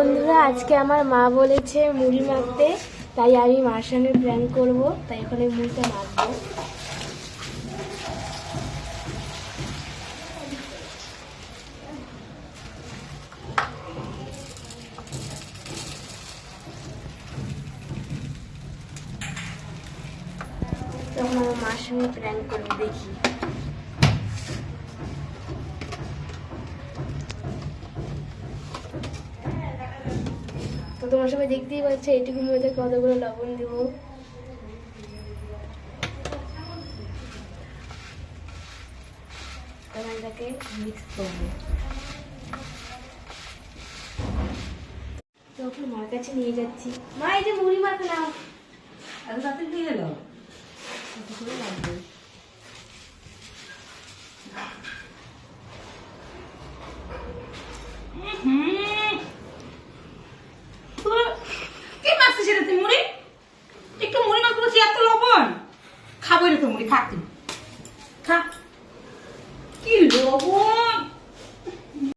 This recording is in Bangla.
বন্ধুরা, আজকে আমার মা বলেছে মুড়ি মাখতে, তাই আমি মার সঙ্গে প্ল্যান করবো। তাই এখন এই মুড়িটা মাখবো। তখন আমার মার সঙ্গে প্ল্যান করবো, দেখি। তো তোমার সবাই দেখতেই পাচ্ছ এইটুকুর মধ্যে কতগুলো লবণ দেবো। এটাকে মিক্স করবো। তখন মার কাছে নিয়ে যাচ্ছি। মা, এই যে মুড়ি মাখা নাও। এত তাতে দিয়ে দাও। করে লাগবে। কি মাখছিস রে তুই মুড়ি? একটু মুড়ি মাখবো, এত লবণ খাবো রে তো মুড়ি, খা তুই খা।